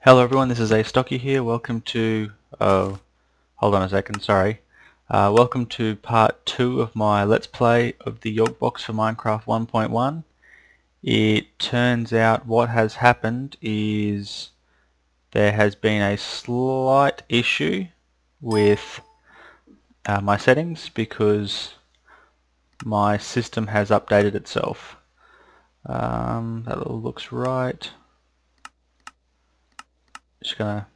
Hello everyone, this is Astocky here. Welcome to, hold on a second, sorry. Welcome to part 2 of my Let's Play of the Yogbox for Minecraft 1.1. It turns out what has happened is there has been a slight issue with my settings because my system has updated itself. That all looks right. Just gonna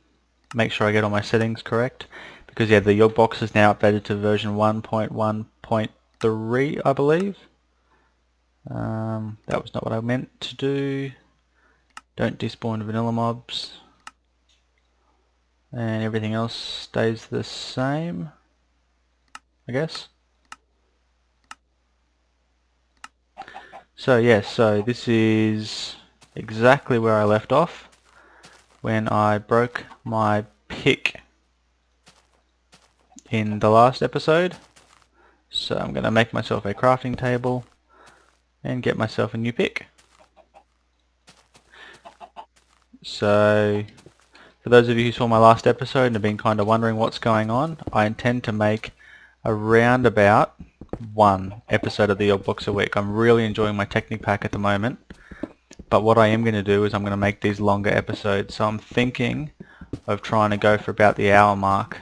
make sure I get all my settings correct because yeah, the Yogbox is now updated to version 1.1.3 I believe. That was not what I meant to do. Don't despawn vanilla mobs, and everything else stays the same, I guess. So yeah, so this is exactly where I left off when I broke my pick in the last episode. So I'm going to make myself a crafting table and get myself a new pick. So for those of you who saw my last episode and have been kind of wondering what's going on, I intend to make around about one episode of the Yogbox a week. I'm really enjoying my Technic pack at the moment. But what I am going to do is I'm going to make these longer episodes. So I'm thinking of trying to go for about the hour mark.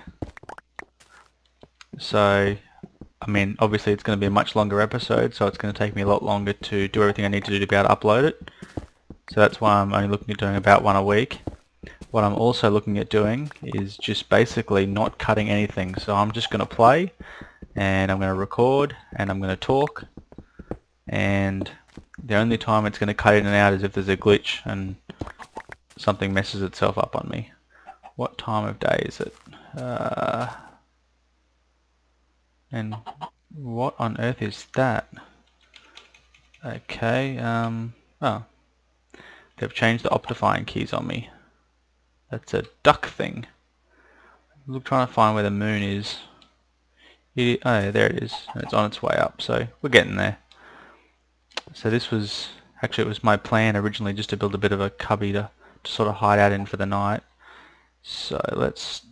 So, I mean, obviously it's going to be a much longer episode, so it's going to take me a lot longer to do everything I need to do to be able to upload it. So that's why I'm only looking at doing about one a week. What I'm also looking at doing is just basically not cutting anything. So I'm just going to play, and I'm going to record, and I'm going to talk, and the only time it's going to cut in and out is if there's a glitch and something messes itself up on me. What time of day is it? And what on earth is that? Okay, oh. They've changed the optifying keys on me. That's a duck thing. I'm trying to find where the moon is. Oh, there it is. And it's on its way up, so we're getting there. So this was, actually it was my plan originally just to build a bit of a cubby to sort of hide out in for the night. So let's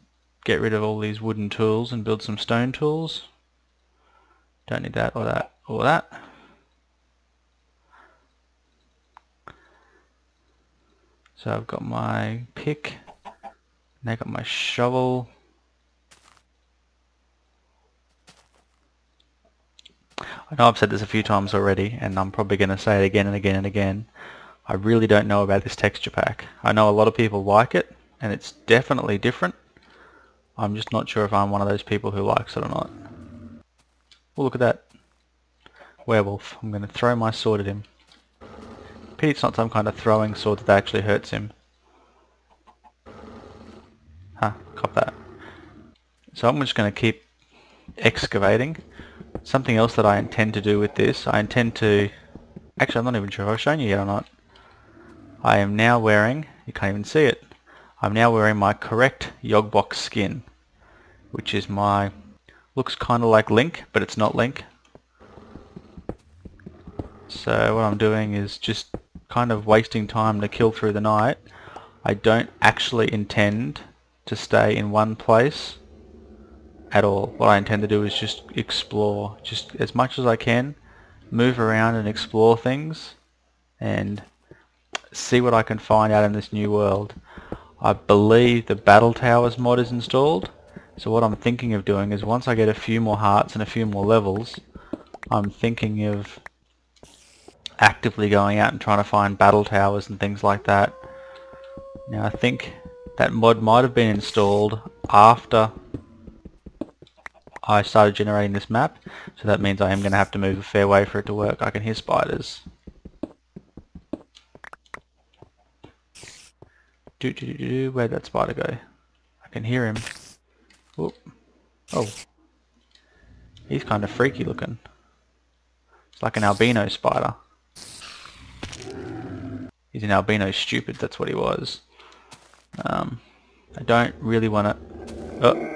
get rid of all these wooden tools and build some stone tools. Don't need that or that or that. So I've got my pick, and I've got my shovel. I know I've said this a few times already, and I'm probably going to say it again and again and again. I really don't know about this texture pack. I know a lot of people like it, and it's definitely different. I'm just not sure if I'm one of those people who likes it or not. Oh, look at that. Werewolf. I'm going to throw my sword at him. Pity it's not some kind of throwing sword that actually hurts him. Huh, cop that. So I'm just going to keep excavating. Something else that I intend to do with this, I intend to... Actually, I'm not even sure if I've shown you yet or not. I am now wearing... You can't even see it. I'm now wearing my correct Yogbox skin, which is my... Looks kind of like Link, but it's not Link. So what I'm doing is just kind of wasting time to kill through the night. I don't actually intend to stay in one place at all. What I intend to do is just explore, just as much as I can, move around and explore things and see what I can find out in this new world. I believe the Battle Towers mod is installed, so what I'm thinking of doing is once I get a few more hearts and a few more levels, I'm thinking of actively going out and trying to find battle towers and things like that. Now I think that mod might have been installed after I started generating this map, so that means I am going to have to move a fair way for it to work. I can hear spiders. Where'd that spider go? I can hear him. Whoop. Oh. He's kind of freaky looking. It's like an albino spider. He's an albino stupid, that's what he was. I don't really want to... Oh.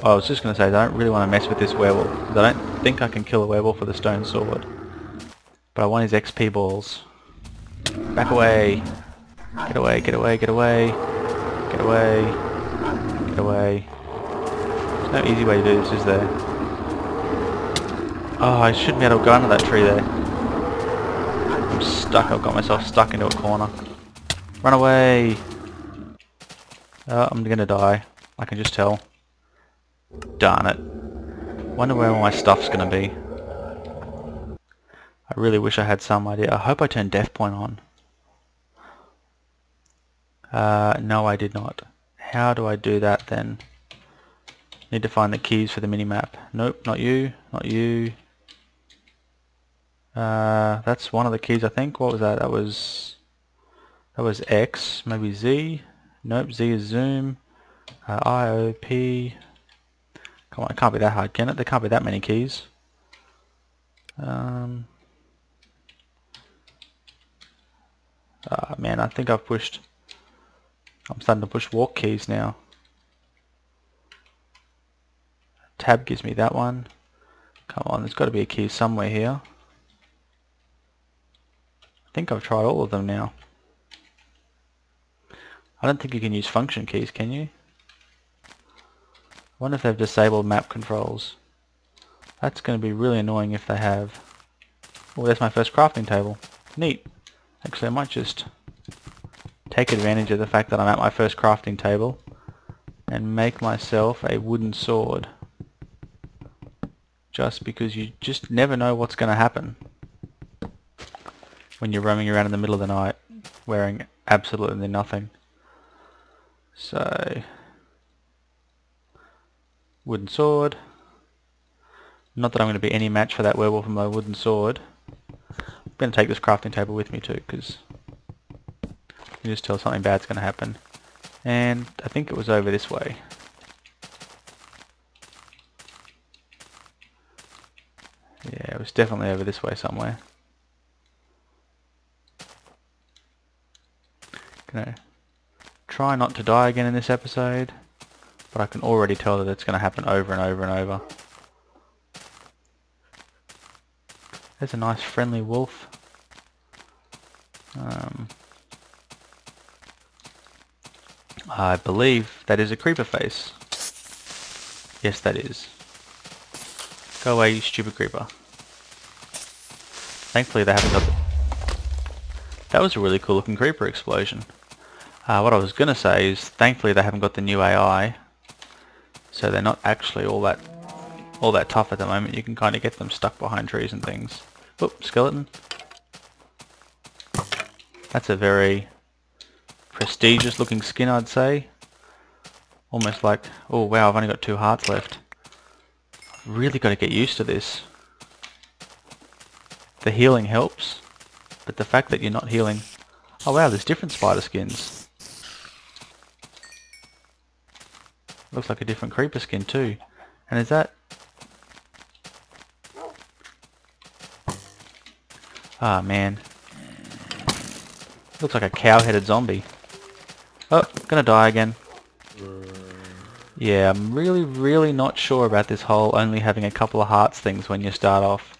I was just going to say, I don't really want to mess with this werewolf, because I don't think I can kill a werewolf with a stone sword. But I want his XP balls. Back away. Get away, get away, get away. Get away. Get away. There's no easy way to do this, is there? Oh, I shouldn't be able to go under that tree there. I'm stuck. I've got myself stuck into a corner. Run away! Oh, I'm gonna die. I can just tell. Darn it. Wonder where all my stuff's gonna be. I really wish I had some idea. I hope I turned Death Point on. No, I did not. How do I do that then? Need to find the keys for the minimap. Nope, not you. Not you. That's one of the keys, I think. What was that? That was X. Maybe Z. Nope, Z is zoom. I, O, P. Come on, it can't be that hard, can it? There can't be that many keys. Man, I think I've pushed... I'm starting to push walk keys now. Tab gives me that one. Come on, there's got to be a key somewhere here. I think I've tried all of them now. I don't think you can use function keys, can you? I wonder if they've disabled map controls. That's going to be really annoying if they have. Oh, there's my first crafting table. Neat. Actually, I might just take advantage of the fact that I'm at my first crafting table and make myself a wooden sword. Just because you just never know what's going to happen when you're roaming around in the middle of the night wearing absolutely nothing. So, wooden sword. Not that I'm going to be any match for that werewolf with my wooden sword. I'm going to take this crafting table with me too, because you just tell something bad's going to happen. And I think it was over this way. Yeah, it was definitely over this way somewhere. Gonna try not to die again in this episode, but I can already tell that it's going to happen over and over and over. There's a nice friendly wolf. I believe that is a creeper face. Yes, that is. Go away, you stupid creeper. Thankfully they haven't got the... That was a really cool looking creeper explosion. What I was going to say is, thankfully they haven't got the new AI, so they're not actually all that tough at the moment. You can kind of get them stuck behind trees and things. Oop, skeleton. That's a very prestigious looking skin, I'd say. Almost like, oh wow, I've only got 2 hearts left. I've really got to get used to this. The healing helps, but the fact that you're not healing... Oh wow, there's different spider skins. Looks like a different creeper skin too. And is that... Ah man. Looks like a cow-headed zombie. Oh, gonna die again. Yeah, I'm really not sure about this whole only having a couple of hearts things when you start off.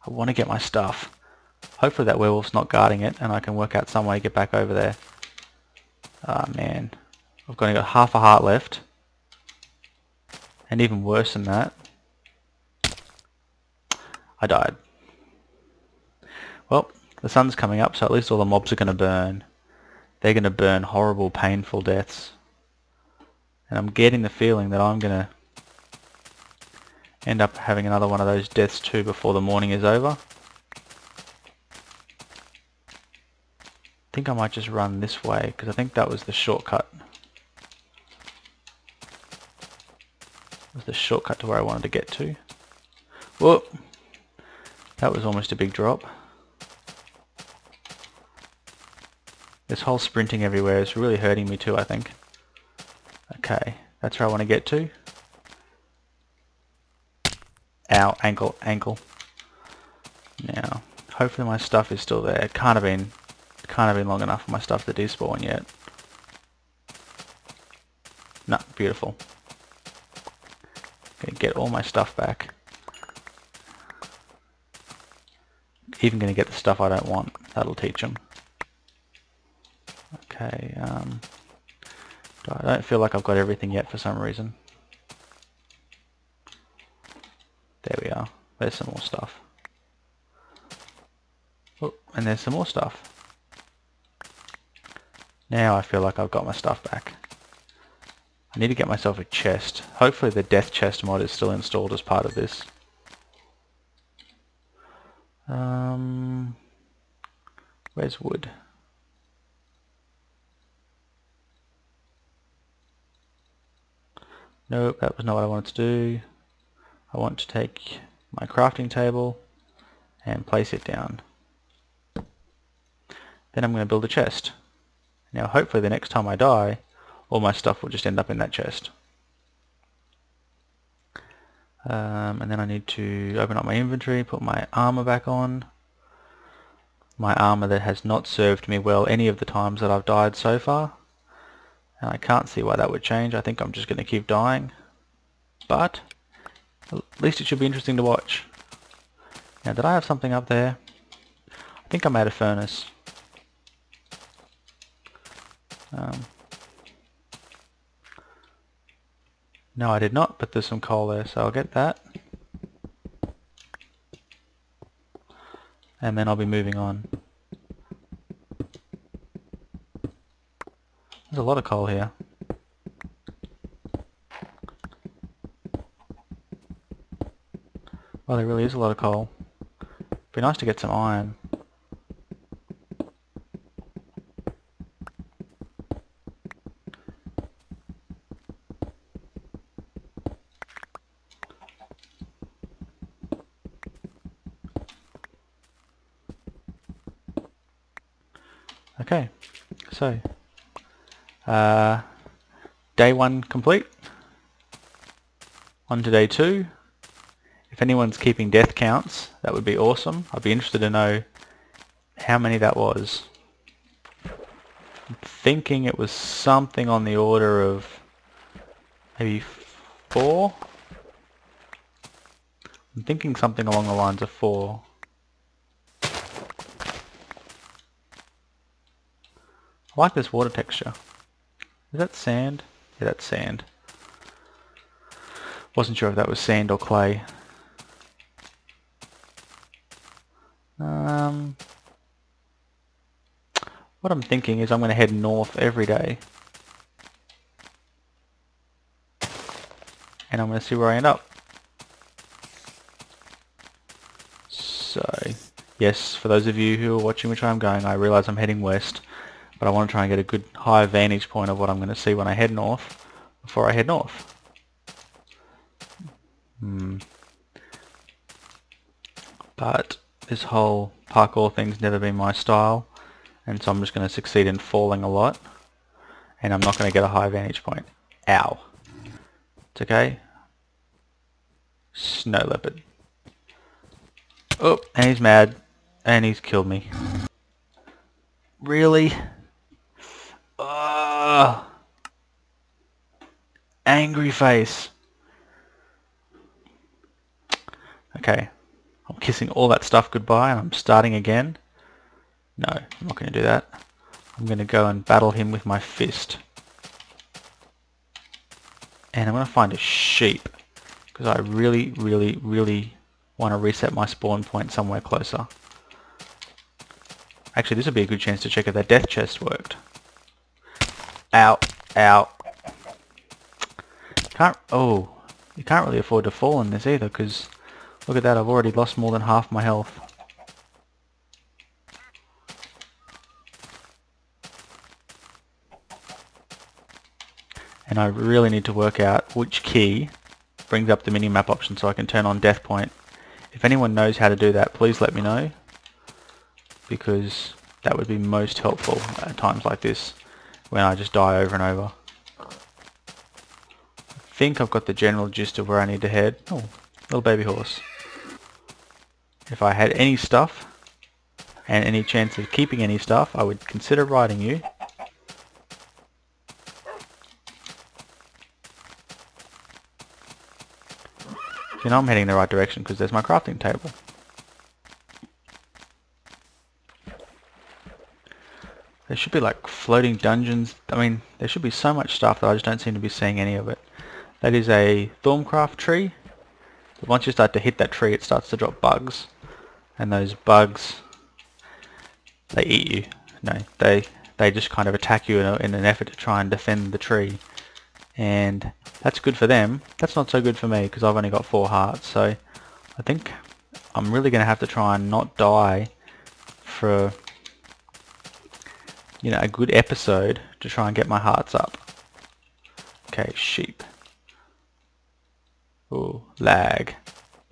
I want to get my stuff. Hopefully that werewolf's not guarding it and I can work out some way to get back over there. Ah man. I've only got half a heart left. And even worse than that, I died. Well, the sun's coming up, so at least all the mobs are going to burn. They're going to burn horrible, painful deaths. And I'm getting the feeling that I'm going to end up having another one of those deaths too before the morning is over. I think I might just run this way, because I think that was the shortcut. Was the shortcut to where I wanted to get to. Whoop! That was almost a big drop. This whole sprinting everywhere is really hurting me too, I think. Okay, that's where I want to get to. Ow, ankle, ankle. Now, hopefully my stuff is still there. It can't have been long enough for my stuff to despawn yet. No, beautiful. Gonna get all my stuff back. Even gonna get the stuff I don't want. That'll teach them. Okay, I don't feel like I've got everything yet for some reason. There we are. There's some more stuff. Oh, and there's some more stuff. Now I feel like I've got my stuff back. I need to get myself a chest. Hopefully the death chest mod is still installed as part of this. Where's wood? Nope, that was not what I wanted to do. I want to take my crafting table and place it down. Then I'm going to build a chest. Now hopefully the next time I die, all my stuff will just end up in that chest. And then I need to open up my inventory, put my armor back on. My armor that has not served me well any of the times that I've died so far. And I can't see why that would change. I think I'm just going to keep dying. But at least it should be interesting to watch. Now, did I have something up there? I think I made a furnace. No, I did not, but there's some coal there, so I'll get that. And then I'll be moving on. There's a lot of coal here. Well, there really is a lot of coal. Be nice to get some iron. Okay, so day 1 complete. On to day 2. If anyone's keeping death counts, that would be awesome. I'd be interested to know how many that was. I'm thinking it was something on the order of maybe 4. I'm thinking something along the lines of 4. I like this water texture. Is that sand? Yeah, that's sand. Wasn't sure if that was sand or clay. What I'm thinking is I'm going to head north every day. And I'm going to see where I end up. So, yes, for those of you who are watching which way I'm going, I realise I'm heading west. But I want to try and get a good high vantage point of what I'm going to see when I head north, before I head north. But this whole parkour thing's never been my style, and so I'm just going to succeed in falling a lot, and I'm not going to get a high vantage point. Ow. It's okay. Snow leopard. Oh, and he's mad, and he's killed me. Really? Angry face. Okay, I'm kissing all that stuff goodbye and I'm starting again. No, I'm not going to do that. I'm going to go and battle him with my fist. And I'm going to find a sheep, because I really, really, really want to reset my spawn point somewhere closer. Actually, this would be a good chance to check if that death chest worked. Ow, ow. Oh, you can't really afford to fall in this either, because look at that, I've already lost more than half my health. And I really need to work out which key brings up the mini-map option so I can turn on death point. If anyone knows how to do that, please let me know, because that would be most helpful at times like this when I just die over and over. I think I've got the general gist of where I need to head. Oh, little baby horse. If I had any stuff and any chance of keeping any stuff, I would consider riding you. You know I'm heading in the right direction because there's my crafting table. There should be like floating dungeons. I mean, there should be so much stuff that I just don't seem to be seeing any of it. That is a Thorncraft tree. But once you start to hit that tree, it starts to drop bugs. And those bugs, they eat you. No, they just kind of attack you in an effort to try and defend the tree. And that's good for them. That's not so good for me because I've only got 4 hearts. So I think I'm really going to have to try and not die for, you know, a good episode to try and get my hearts up. Okay, sheep. Ooh, lag.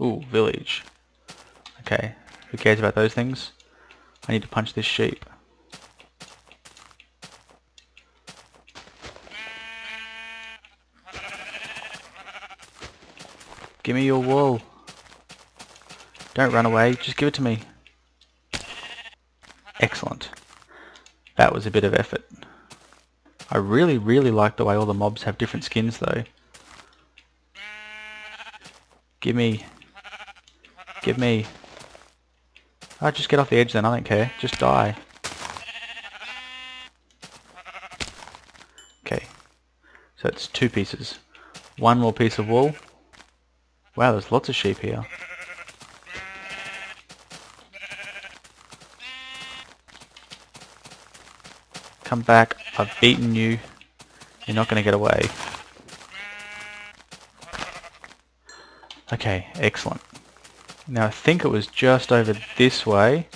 Ooh, village. Okay, who cares about those things? I need to punch this sheep. Give me your wool. Don't run away, just give it to me. Excellent. That was a bit of effort. I really like the way all the mobs have different skins though. Give me. Give me. Oh, just get off the edge then, I don't care. Just die. Okay. So it's 2 pieces. 1 more piece of wool. Wow, there's lots of sheep here. Come back. I've beaten you. You're not going to get away. Okay, excellent. Now I think it was just over this way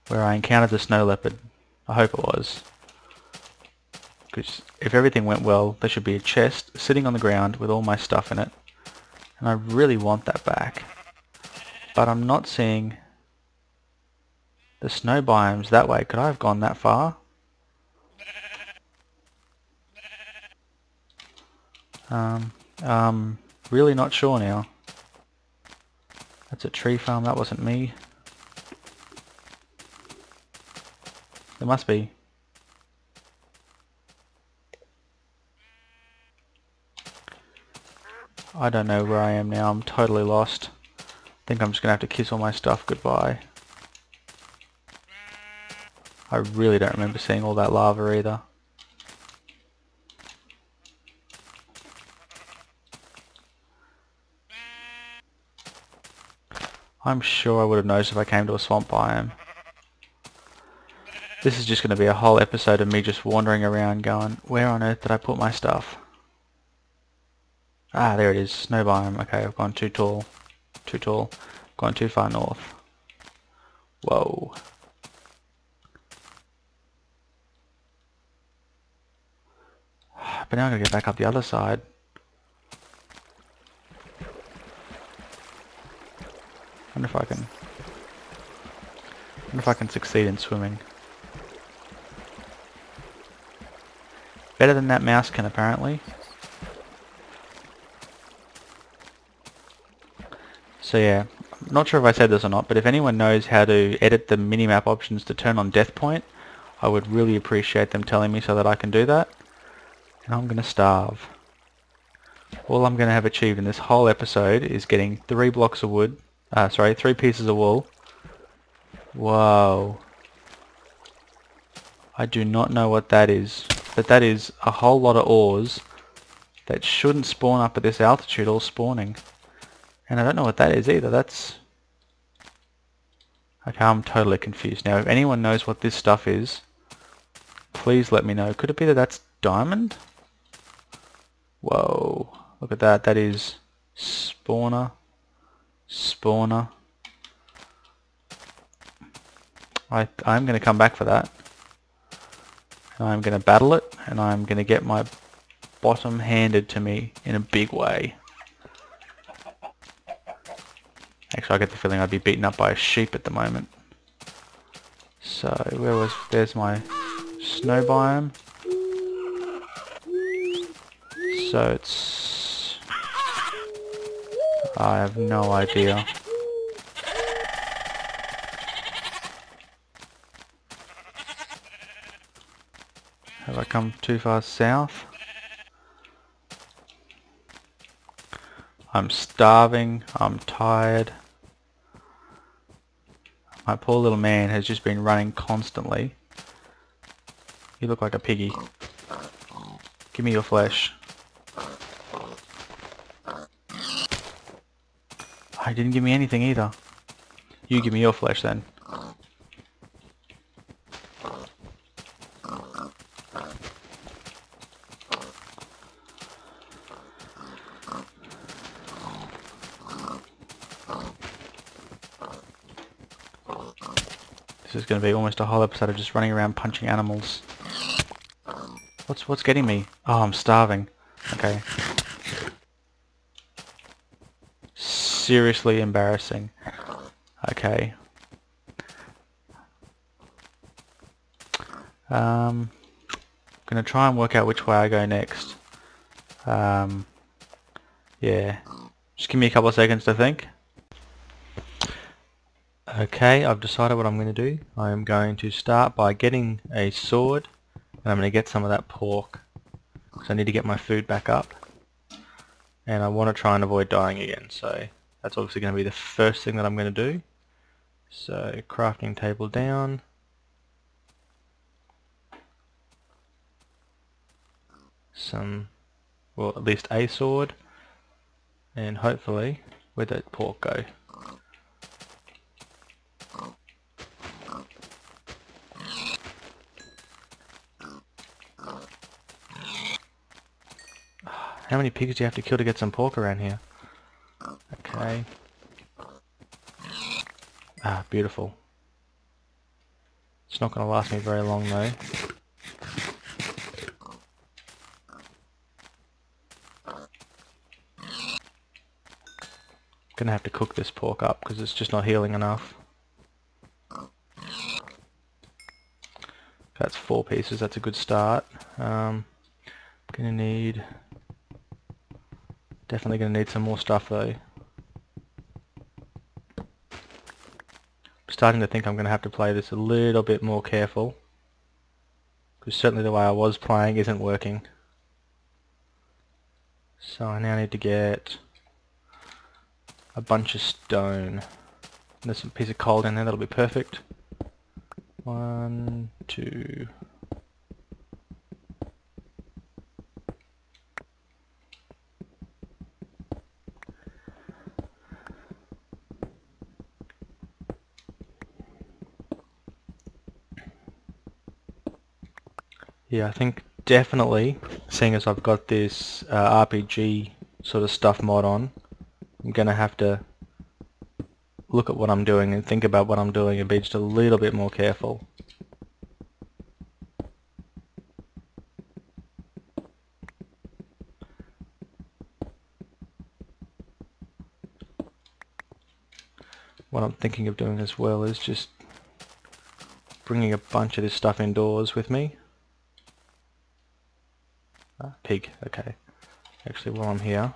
where I encountered the snow leopard. I hope it was. Because if everything went well, there should be a chest sitting on the ground with all my stuff in it. And I really want that back. But I'm not seeing the snow biomes that way. Could I have gone that far? Really not sure now. That's a tree farm, that wasn't me. There must be. I don't know where I am now, I'm totally lost. I think I'm just going to have to kiss all my stuff goodbye. I really don't remember seeing all that lava either. I'm sure I would have noticed if I came to a swamp biome. This is just going to be a whole episode of me just wandering around going, where on earth did I put my stuff? Ah, there it is, snow biome. Okay, I've gone too tall. Too tall. Gone too far north. Whoa. But now I'm going to get back up the other side. I wonder if I can succeed in swimming. Better than that mouse can apparently. So yeah, I'm not sure if I said this or not, but if anyone knows how to edit the minimap options to turn on death point, I would really appreciate them telling me so that I can do that. And I'm gonna starve. All I'm gonna have achieved in this whole episode is getting 3 blocks of wood. 3 pieces of wool. Whoa. I do not know what that is. But that is a whole lot of ores that shouldn't spawn up at this altitude all spawning. And I don't know what that is either. That's... Okay, I'm totally confused. Now, if anyone knows what this stuff is, please let me know. Could it be that that's diamond? Whoa. Look at that. That is spawner. Spawner. I'm going to come back for that. And I'm going to battle it, and I'm going to get my bottom handed to me in a big way. Actually, I get the feeling I'd be beaten up by a sheep at the moment. So, there's my snow biome. So it's... I have no idea. Have I come too far south? I'm starving, I'm tired. My poor little man has just been running constantly. You look like a piggy. Give me your flesh. Oh, he didn't give me anything either. You give me your flesh then. This is going to be almost a whole episode of just running around punching animals. What's getting me? Oh, I'm starving. Okay. Seriously embarrassing. Okay. Gonna try and work out which way I go next. Yeah. Just give me a couple of seconds to think. Okay, I've decided what I'm going to do. I am going to start by getting a sword, and I'm going to get some of that pork, because I need to get my food back up, and I want to try and avoid dying again, so that's obviously going to be the first thing that I'm going to do. So, crafting table down. Well, at least a sword, and hopefully, where'd that pork go? How many pigs do you have to kill to get some pork around here? Okay. Ah, beautiful. It's not going to last me very long though. Gonna have to cook this pork up because it's just not healing enough. That's 4 pieces, that's a good start. Gonna need... Definitely gonna need some more stuff though. Starting to think I'm gonna have to play this a little bit more careful, because certainly the way I was playing isn't working. So I now need to get a bunch of stone. There's a piece of coal down there, that'll be perfect. 1, 2... Yeah, I think definitely, seeing as I've got this RPG sort of stuff mod on, I'm going to have to look at what I'm doing and think about what I'm doing and be just a little bit more careful. What I'm thinking of doing as well is just bringing a bunch of this stuff indoors with me. Pig, okay. Actually, while I'm here,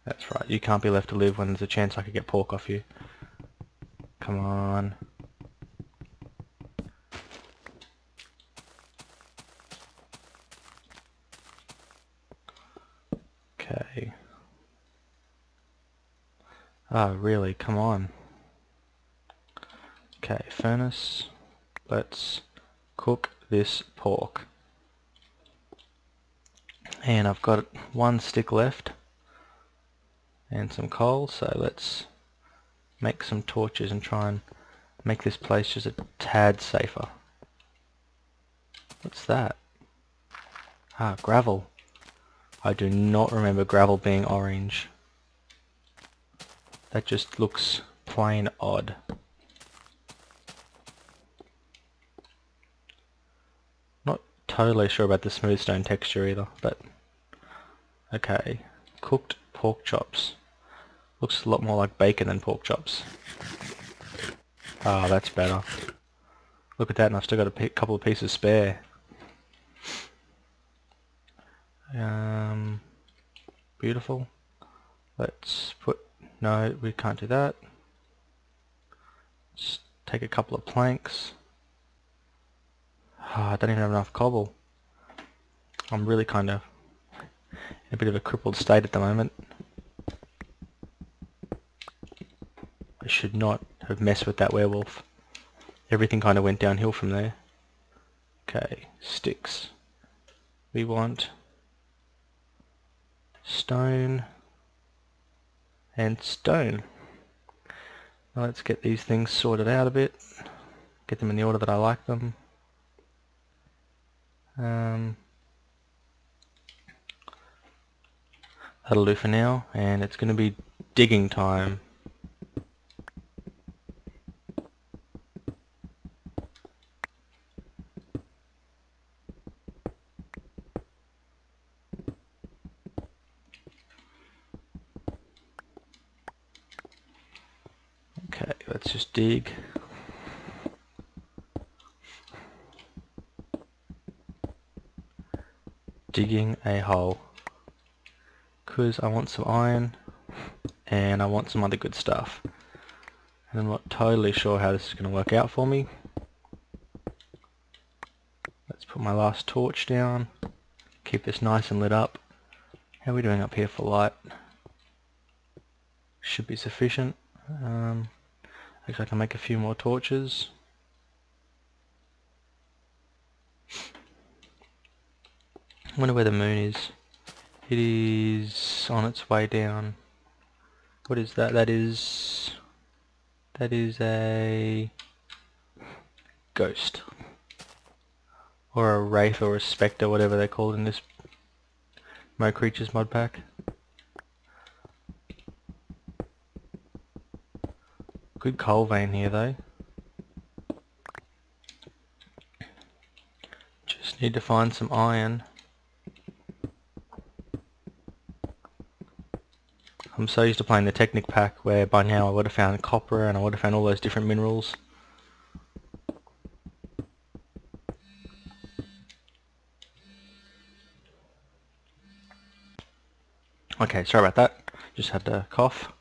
that's right, you can't be left to live when there's a chance I could get pork off you. Come on. Okay. Oh, really? Come on. Okay, furnace. Let's cook this pork. And I've got 1 stick left and some coal, so let's make some torches and try and make this place just a tad safer. What's that? Ah, gravel. I do not remember gravel being orange. That just looks plain odd. Not totally sure about the smooth stone texture either, but okay. Cooked pork chops. Looks a lot more like bacon than pork chops. Ah, that's better. Look at that, and I've still got a couple of pieces spare. Beautiful. Let's put... No, we can't do that. Let's take a couple of planks. I don't even have enough cobble. I'm really kind of in a bit of a crippled state at the moment. I should not have messed with that werewolf. Everything kind of went downhill from there. Okay, sticks. We want stone and stone. Now let's get these things sorted out a bit. Get them in the order that I like them. That'll do for now, and it's going to be digging time. Okay, let's just dig. Digging a hole. Because I want some iron and I want some other good stuff. And I'm not totally sure how this is going to work out for me. Let's put my last torch down. Keep this nice and lit up. How are we doing up here for light? Should be sufficient. Actually I can make a few more torches. I wonder where the moon is. It is on its way down. What is that? That is a ghost. Or a wraith or a spectre, whatever they're called in this Mo Creatures mod pack. Good coal vein here though. Just need to find some iron. I'm so used to playing the Technic pack where by now I would have found copper and I would have found all those different minerals. Okay, sorry about that. Just had to cough.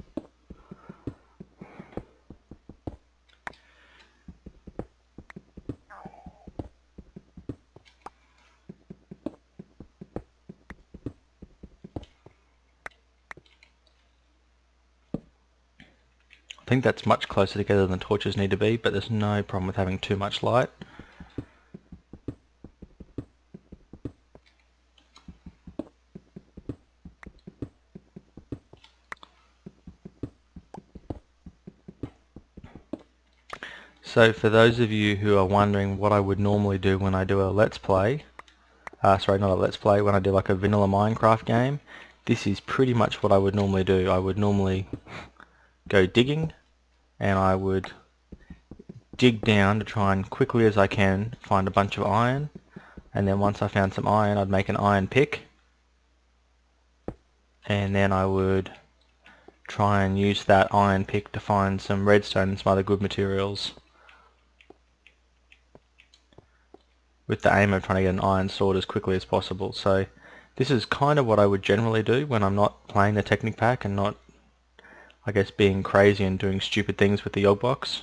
I think that's much closer together than torches need to be, but there's no problem with having too much light. So for those of you who are wondering what I would normally do when I do a let's play, sorry, not a let's play, when I do like a vanilla Minecraft game, this is pretty much what I would normally do. I would normally go digging, and I would dig down to try and quickly as I can find a bunch of iron, and then once I found some iron I'd make an iron pick, and then I would try and use that iron pick to find some redstone and some other good materials, with the aim of trying to get an iron sword as quickly as possible. So this is kind of what I would generally do when I'm not playing the Technic pack and not, I guess, being crazy and doing stupid things with the Yogbox.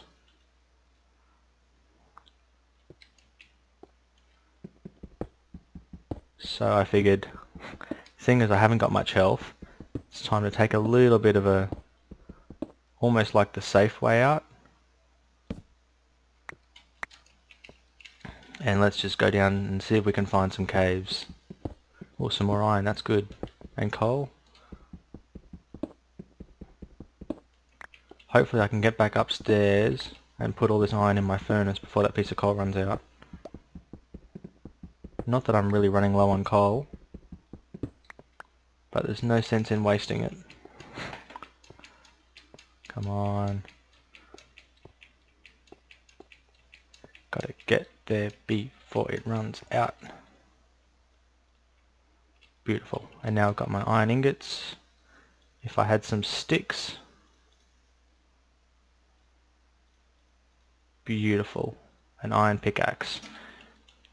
So I figured, seeing as I haven't got much health, it's time to take a little bit of a, almost like the safe way out. And let's just go down and see if we can find some caves. Or some more iron, that's good. And coal. Hopefully I can get back upstairs and put all this iron in my furnace before that piece of coal runs out. Not that I'm really running low on coal, but there's no sense in wasting it. Come on. Gotta get there before it runs out. Beautiful. And now I've got my iron ingots. If I had some sticks. Beautiful. An iron pickaxe.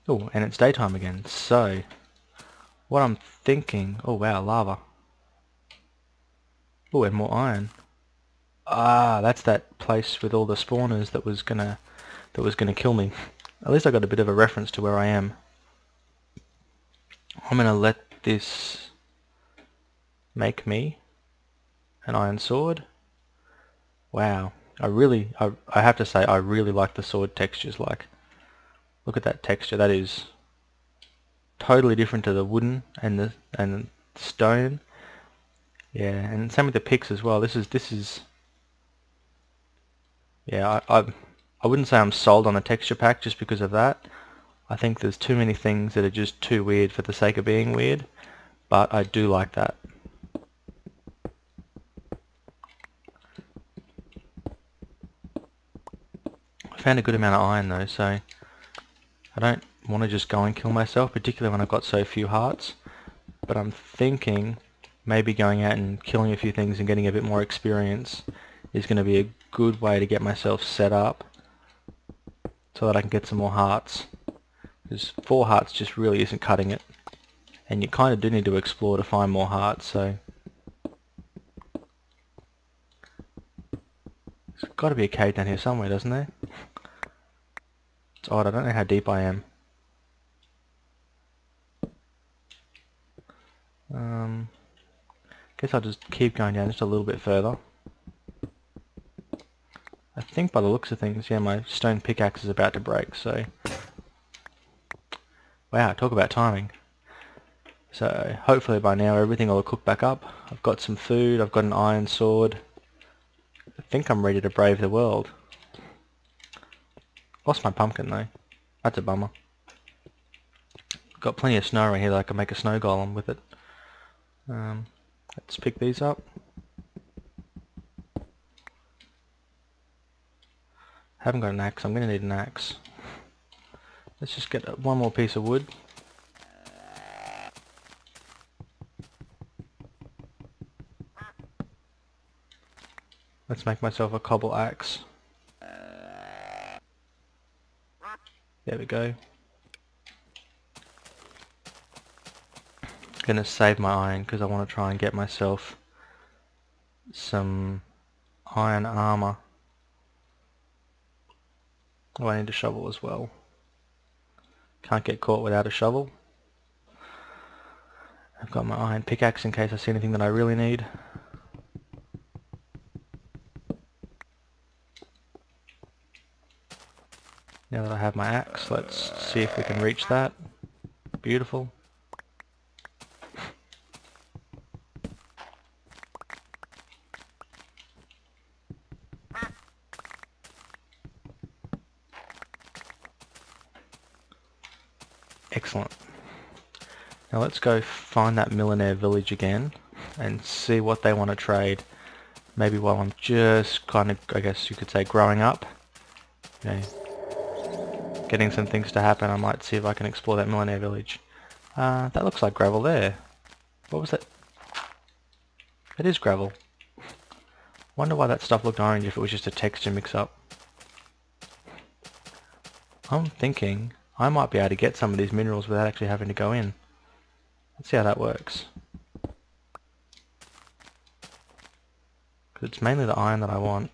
Oh, and it's daytime again. So, what I'm thinking... Oh wow, lava. Oh, and more iron. Ah, that's that place with all the spawners that was gonna kill me. At least I got a bit of a reference to where I am. I'm gonna let this make me an iron sword. Wow, I have to say I really like the sword textures. Like, look at that texture. That is totally different to the wooden and the stone. Yeah, and same with the picks as well. This is yeah. I wouldn't say I'm sold on the texture pack just because of that. I think there's too many things that are just too weird for the sake of being weird, but I do like that. I found a good amount of iron though, so I don't want to just go and kill myself, particularly when I've got so few hearts. But I'm thinking maybe going out and killing a few things and getting a bit more experience is going to be a good way to get myself set up so that I can get some more hearts. Because 4 hearts just really isn't cutting it. And you kind of do need to explore to find more hearts, so there's got to be a cave down here somewhere, doesn't there? It's odd, I don't know how deep I am. Guess I'll just keep going down just a little bit further. I think by the looks of things, yeah, my stone pickaxe is about to break, so... Wow, talk about timing. So, hopefully by now everything will cook back up. I've got some food, I've got an iron sword. I think I'm ready to brave the world. Lost my pumpkin though. That's a bummer. Got plenty of snow around here that I can make a snow golem with it. Let's pick these up. Haven't got an axe, I'm going to need an axe. Let's just get one more piece of wood. Let's make myself a cobble axe. There we go. Gonna save my iron because I want to try and get myself some iron armor. Oh, I need a shovel as well. Can't get caught without a shovel. I've got my iron pickaxe in case I see anything that I really need. Now that I have my axe, let's see if we can reach that. Beautiful. Excellent. Now let's go find that millionaire village again and see what they want to trade. Maybe while I'm just kind of, I guess you could say, growing up. Okay. Getting some things to happen, I might see if I can explore that millionaire village. That looks like gravel there. What was that? It is gravel. Wonder why that stuff looked orange if it was just a texture mix-up. I'm thinking I might be able to get some of these minerals without actually having to go in. Let's see how that works. Because it's mainly the iron that I want.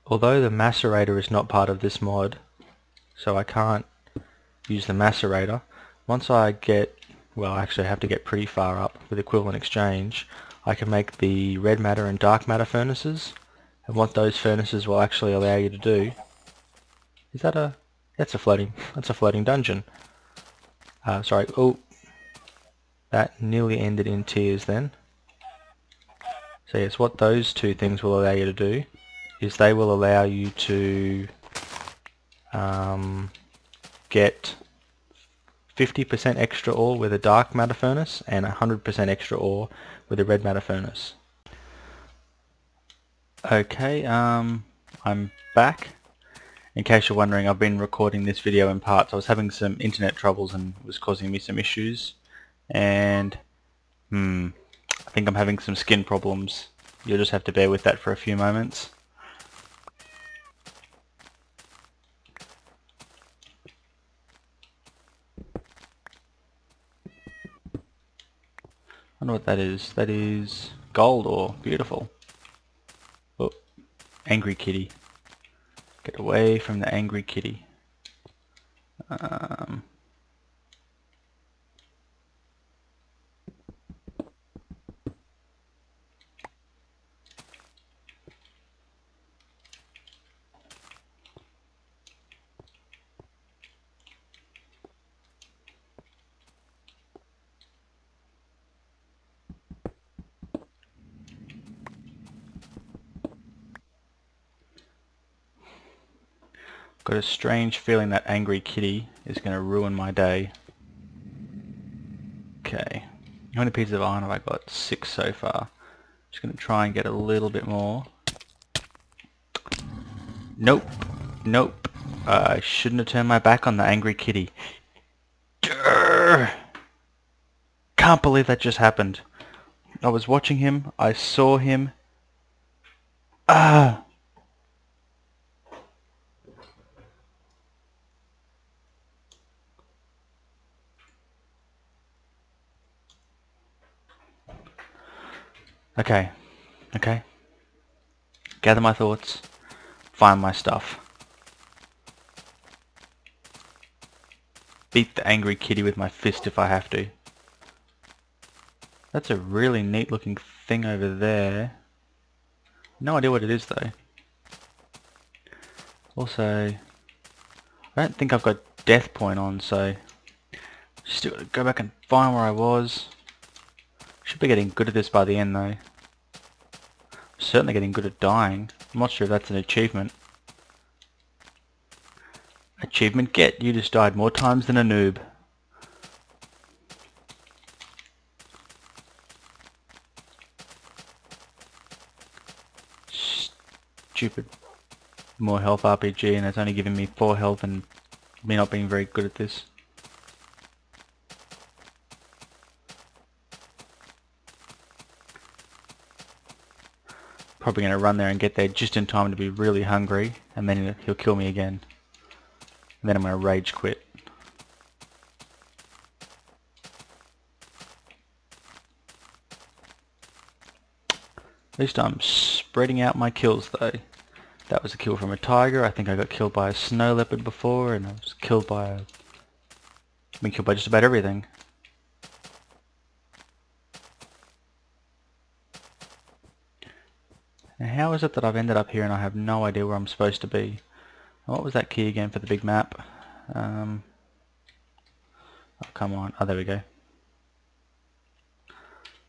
Although the macerator is not part of this mod, so I can't use the macerator, once I get, well, actually I have to get pretty far up with equivalent exchange, I can make the red matter and dark matter furnaces, and what those furnaces will actually allow you to do, is that that's a floating dungeon. Sorry, oh, that nearly ended in tears then. So yes, what those two things will allow you to do is they will allow you to get 50% extra ore with a dark matter furnace and 100% extra ore with a red matter furnace. Okay, I'm back. In case you're wondering, I've been recording this video in parts. I was having some internet troubles and it was causing me some issues, and I think I'm having some skin problems. You'll just have to bear with that for a few moments. I wonder what that is. That is gold ore. Beautiful. Oh, angry kitty. Get away from the angry kitty. Um, got a strange feeling that angry kitty is going to ruin my day. Okay, how many pieces of iron have I got? 6 so far. Just going to try and get a little bit more. Nope, nope. I shouldn't have turned my back on the angry kitty. Durr! Can't believe that just happened. I was watching him, I saw him. Ah! Okay, okay. Gather my thoughts. Find my stuff. Beat the angry kitty with my fist if I have to. That's a really neat looking thing over there. No idea what it is though. Also, I don't think I've got death point on, so still gotta go back and find where I was. Should be getting good at this by the end though. Certainly getting good at dying. I'm not sure if that's an achievement. Achievement get, you just died more times than a noob. Stupid more health RPG, and it's only giving me 4 health and me not being very good at this. Probably going to run there and get there just in time to be really hungry, and then he'll kill me again. And then I'm going to rage quit. At least I'm spreading out my kills though. That was a kill from a tiger. I think I got killed by a snow leopard before, and I was killed by a... I've been killed by just about everything. Now how is it that I've ended up here and I have no idea where I'm supposed to be? What was that key again for the big map? Oh, come on. Oh, there we go.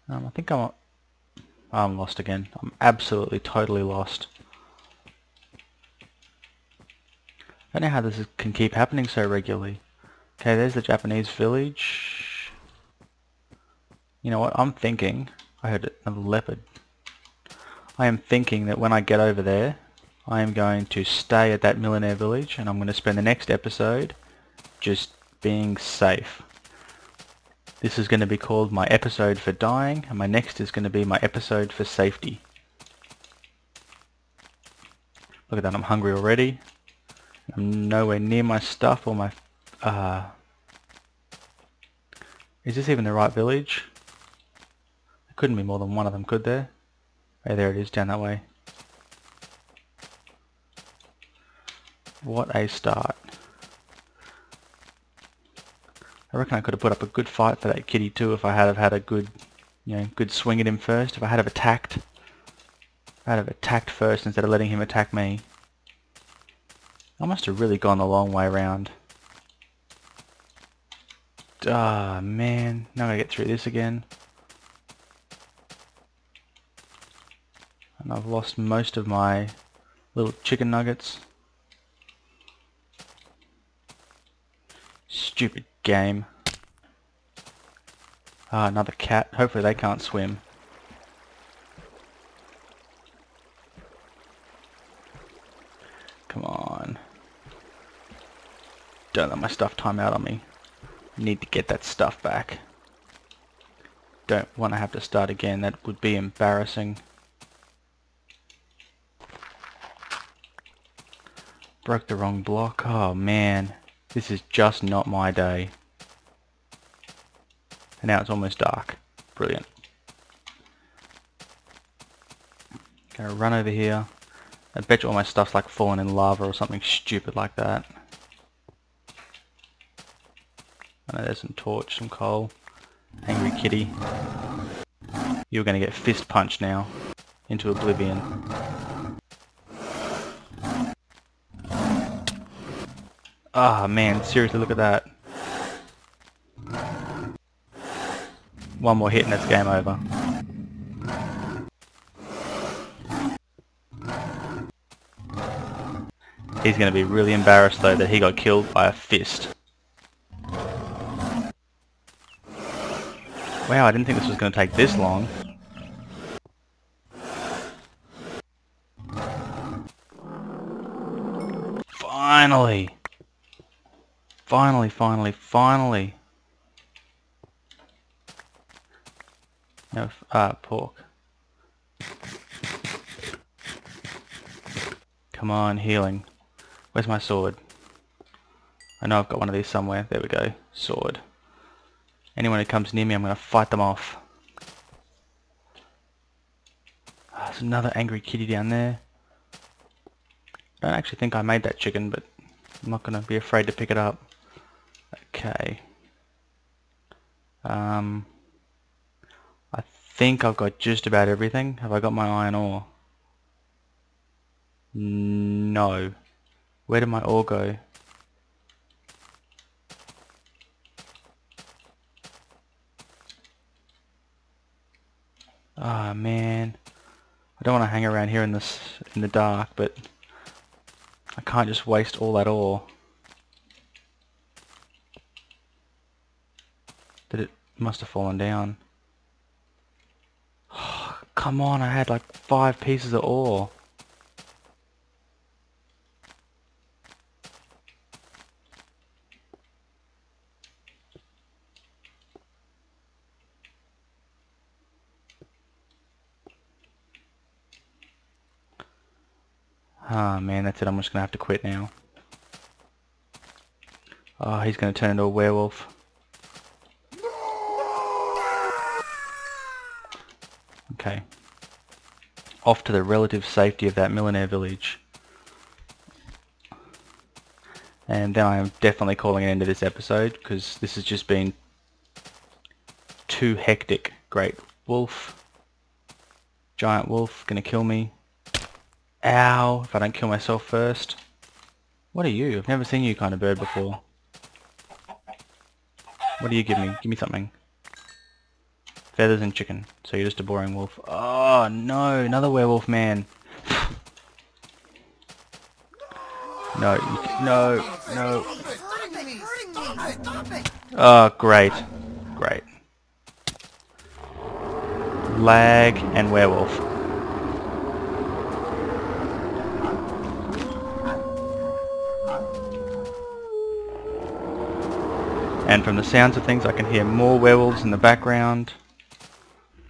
I think I'm lost again. I'm absolutely, totally lost. I don't know how this can keep happening so regularly. Okay, there's the Japanese village. You know what? I'm thinking... I heard another leopard. I am thinking that when I get over there, I am going to stay at that millionaire village, and I'm going to spend the next episode just being safe. This is going to be called my episode for dying, and my next is going to be my episode for safety. Look at that, I'm hungry already. I'm nowhere near my stuff or my... Is this even the right village? There couldn't be more than one of them, could there? Hey, there it is, down that way. What a start. I reckon I could have put up a good fight for that kitty too if I had have had a good, good swing at him first. If I had have attacked. If I had have attacked first instead of letting him attack me. I must have really gone the long way around. Ah, man. Now I gotta get through this again. And I've lost most of my little chicken nuggets. Stupid game. Ah, another cat. Hopefully they can't swim. Come on. Don't let my stuff time out on me. Need to get that stuff back. Don't want to have to start again. That would be embarrassing. Broke the wrong block. Oh man. This is just not my day. And now it's almost dark. Brilliant. Gonna run over here. I bet you all my stuff's like fallen in lava or something stupid like that. I know there's some torch, some coal. Angry kitty. You're going to get fist punched now into oblivion. Ah, man, seriously, look at that. One more hit and it's game over. He's going to be really embarrassed though that he got killed by a fist. Wow, I didn't think this was going to take this long. Finally! Finally! No, pork. Come on, healing. Where's my sword? I know I've got one of these somewhere. There we go. Sword. Anyone who comes near me, I'm going to fight them off. There's another angry kitty down there. I don't actually think I made that chicken, but I'm not going to be afraid to pick it up. Okay. I think I've got just about everything. Have I got my iron ore? No. Where did my ore go? Ah, man. I don't want to hang around here in the dark, but I can't just waste all that ore. It must have fallen down. Oh, come on, I had like 5 pieces of ore. Ah, man, that's it. I'm just going to have to quit now. Oh, he's going to turn into a werewolf. Okay. Off to the relative safety of that millionaire village. And then I am definitely calling an end to this episode, because this has just been too hectic. Great wolf. Giant wolf, gonna kill me. Ow, if I don't kill myself first. What are you? I've never seen you kind of bird before. What do you give me? Give me something. Feathers and chicken. So you're just a boring wolf. Oh no, another werewolf man. No, no. Oh, great. Great. Lag and werewolf. And from the sounds of things I can hear more werewolves in the background.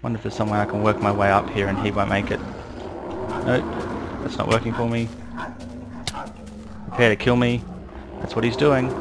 Wonder if there's some way I can work my way up here and he won't make it. Nope, that's not working for me. Prepare to kill me. That's what he's doing.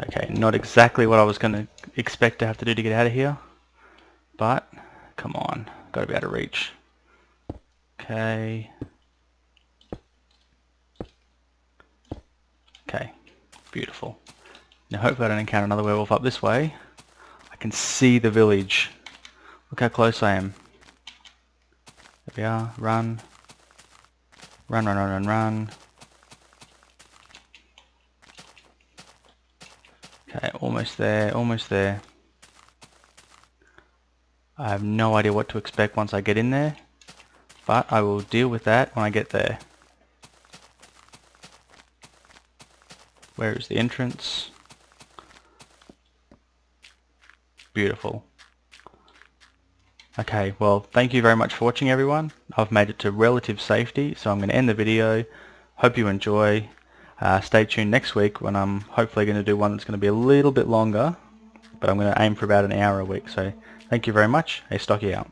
Okay, not exactly what I was going to expect to have to do to get out of here, but come on, got to be able to reach. Okay. Okay, beautiful. Now hopefully I don't encounter another werewolf up this way. I can see the village. Look how close I am. There we are, run. Run, run, run, run, run. Okay, almost there, almost there. I have no idea what to expect once I get in there, but I will deal with that when I get there. Where is the entrance? Beautiful. Okay, well, thank you very much for watching, everyone. I've made it to relative safety, so I'm going to end the video. Hope you enjoy. Stay tuned next week when I'm hopefully going to do one that's going to be a little bit longer, but I'm going to aim for about an hour a week. So thank you very much. Astocky out.